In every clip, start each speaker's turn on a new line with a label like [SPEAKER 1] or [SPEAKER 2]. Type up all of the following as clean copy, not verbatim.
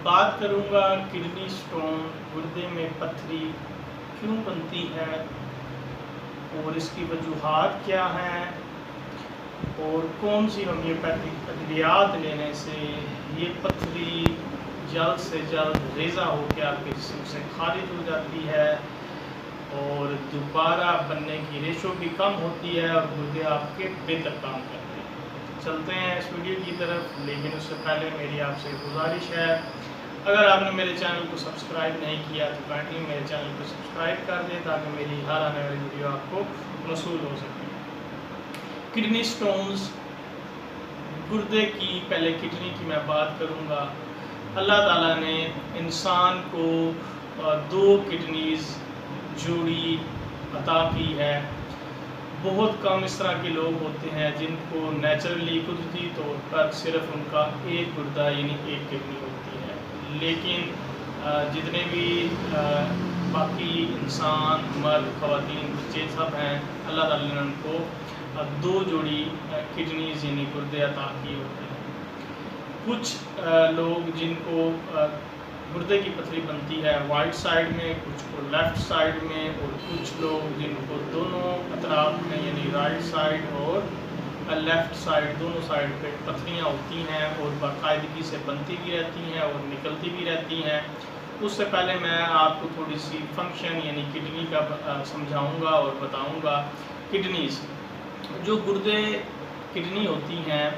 [SPEAKER 1] بات کروں گا kidney stone گردے میں پتھری کیوں بنتی ہے اور اس کی وجوہات کیا ہیں اور کون سی ہومیوپیتھک ادویات لینے سے یہ پتھری جلد سے جلد ریزہ ہو کے آپ کے جسم سے خارج ہو جاتی ہے اور دوبارہ بننے کی ریشو بھی کم ہوتی ہے اور گردے آپ کے بہتر کام کرتے ہیں۔ چلتے ہیں اس ویڈیو کی طرف، لیکن اس سے پہلے میری آپ سے گزارش ہے، اگر آپ نے میرے چینل کو سبسکرائب نہیں کیا تو کائنڈلی میرے چینل کو سبسکرائب کر دیں تاکہ میری ہر آنے والی ویڈیو آپ کو موصول ہو سکے۔ کڈنی سٹونز گردے کی، پہلے کڈنی کی میں بات کروں گا۔ اللہ تعالیٰ نے انسان کو 2 کڈنیز جوڑی عطا کی ہے۔ بہت کم اس طرح کے لوگ ہوتے ہیں جن کو نیچرلی قدرتی طور پر صرف ان کا ایک گردہ یعنی ایک کڈنی ہوتی ہے، لیکن جتنے بھی باقی انسان، مرد، خواتین، بچے سب ہیں، اللہ تعالیٰ نے ان کو 2 جوڑی کڈنیز یعنی گردے عطا کیے ہوتے ہیں۔ کچھ لوگ جن کو گردے کی پتھری بنتی ہے رائٹ سائڈ میں، کچھ کو لیفٹ سائڈ میں، اور کچھ لوگ جن کو دونوں اطراف میں یعنی رائٹ سائڈ اور لیفٹ سائڈ دونوں سائڈ پہ پتھریاں ہوتی ہیں اور باقاعدگی سے بنتی بھی رہتی ہیں اور نکلتی بھی رہتی ہیں۔ اس سے پہلے میں آپ کو تھوڑی سی فنکشن یعنی کڈنی کا سمجھاؤں گا اور بتاؤں گا۔ کڈنیز جو گردے کڈنی ہوتی ہیں،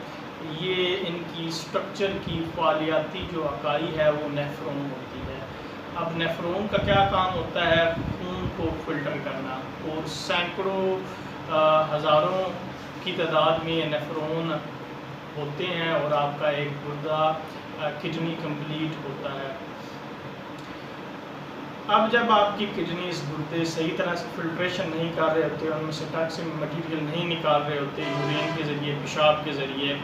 [SPEAKER 1] یہ ان کی سٹرکچر کی فعالیاتی جو اکائی ہے وہ نیفرون ہوتی ہے۔ اب نیفرون کا کیا کام ہوتا ہے؟ خون کو فلٹر کرنا، اور سینکڑوں ہزاروں کی تعداد میں یہ نیفرون ہوتے ہیں اور آپ کا ایک گردہ کڈنی کمپلیٹ ہوتا ہے۔ اب جب آپ کی کڈنیز گردے صحیح طرح سے فلٹریشن نہیں کر رہے ہوتے، ان میں سے ٹاکسن مٹیریل نہیں نکال رہے ہوتے یورین کے ذریعے، پیشاب کے ذریعے،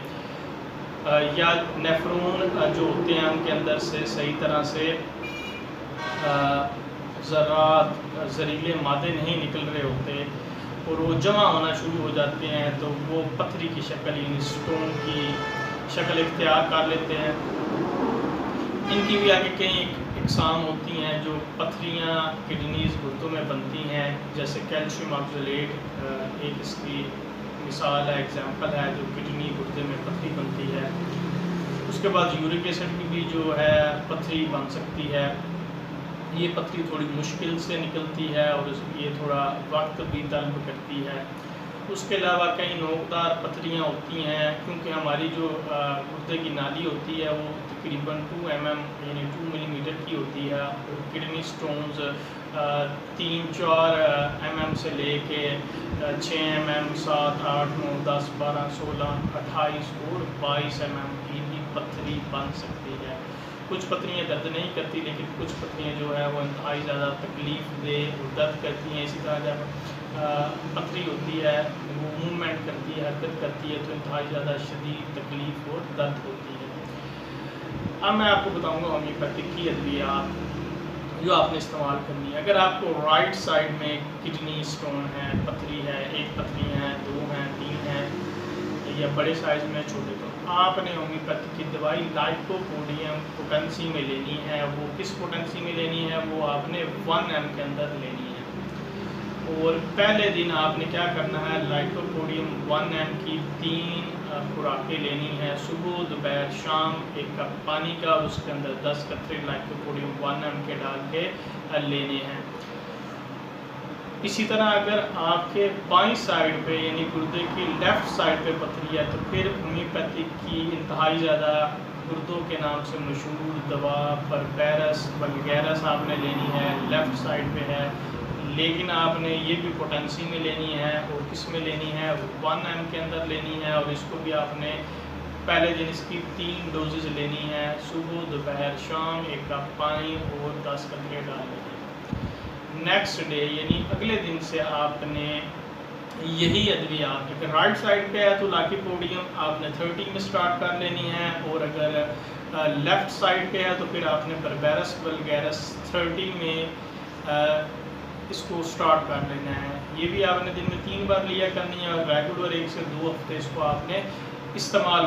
[SPEAKER 1] یا نیفرون جو ہوتے ہیں ان کے اندر سے صحیح طرح سے ذرات، زہریلے مادے نہیں نکل رہے ہوتے اور وہ جمع ہونا شروع ہو جاتے ہیں، تو وہ پتھری کی شکل یعنی سٹون کی شکل اختیار کر لیتے ہیں۔ ان کی بھی آگے کئی اقسام ہوتی ہیں جو پتھریاں کڈنیز گردوں میں بنتی ہیں، جیسے کیلشیم آکسیلیٹ ایک اس کی مثال ہے، ایگزامپل ہے، جو کڈنی گردے میں پتھری بنتی ہے۔ اس کے بعد یورک ایسڈ کی بھی جو ہے پتھری بن سکتی ہے۔ یہ پتھری تھوڑی مشکل سے نکلتی ہے اور یہ تھوڑا وقت بھی طلب کرتی ہے۔ اس کے علاوہ کئی نوکدار پتھریاں ہوتی ہیں، کیونکہ ہماری جو گردے کی نالی ہوتی ہے وہ تقریباً 2 mm یعنی 2 ملی میٹر کی ہوتی ہے، اور کڈنی سٹونز 3-4 mm سے لے کے 6 mm، 7، 8، 9، 10، 12، 16، 28 اور 22 mm کی بھی پتھری بن سکتی ہے۔ کچھ پتھریاں درد نہیں کرتی، لیکن کچھ پتھریاں جو ہے وہ انتہائی زیادہ تکلیف دہ اور درد کرتی ہیں۔ اسی طرح جب پتھری ہوتی ہے وہ موومنٹ کرتی ہے، حرکت کرتی ہے، تو انتہائی زیادہ شدید تکلیف اور درد ہوتی ہے۔ اب میں آپ کو بتاؤں گا ہومیوپیتھک کی ادویات جو آپ نے استعمال کرنی ہے۔ اگر آپ کو رائٹ سائڈ میں کڈنی سٹون ہے، پتھری ہے، 1 پتھری ہے، 2 ہیں، 3 ہیں، یا بڑے سائز میں، چھوٹے، تو آپ نے ہومیوپیتھک کی دوائی لائکوپوڈیم پوٹنسی میں لینی ہے۔ وہ کس پوٹنسی میں لینی ہے؟ وہ آپ نے 1 m کے اندر لینی ہے، اور پہلے دن آپ نے کیا کرنا ہے؟ لائکوپوڈیم 1 m کی 3 خوراکیں لینی ہیں، صبح، دوپہر، شام، 1 کپ پانی کا، اور اس کے اندر 10 قطرے لائکوپوڈیم 1 m کے ڈال کے لینے ہیں۔ اسی طرح اگر آپ کے بائیں سائڈ پہ یعنی گردے کی لیفٹ سائڈ پہ پتھری ہے، تو پھر ہومیوپیتھک کی انتہائی زیادہ گردوں کے نام سے مشہور دوا پربیرس ولگیرس آپ نے لینی ہے، لیفٹ سائڈ پہ ہے، لیکن آپ نے یہ بھی پوٹنسی میں لینی ہے، اور کس میں لینی ہے؟ 1 m کے اندر لینی ہے، اور اس کو بھی آپ نے پہلے دن اس کی 3 ڈوزز لینی ہے، صبح، دوپہر، شام، 1 کپ پانی اور 10 قطرے ڈالنے ہیں۔ نیکسٹ ڈے یعنی اگلے دن سے آپ نے یہی ادویات، اگر رائٹ سائڈ پہ ہے تو لائکوپوڈیم آپ نے 30 میں سٹارٹ کر لینی ہے، اور اگر لیفٹ سائڈ پہ ہے تو پھر آپ نے پربیرس ولگیرس 30 میں اس کو سٹارٹ کر لینا ہے۔ یہ بھی آپ نے دن میں 3 بار لیا کرنی ہے، اور ریگولر 1 سے 2 ہفتے اس کو آپ نے استعمال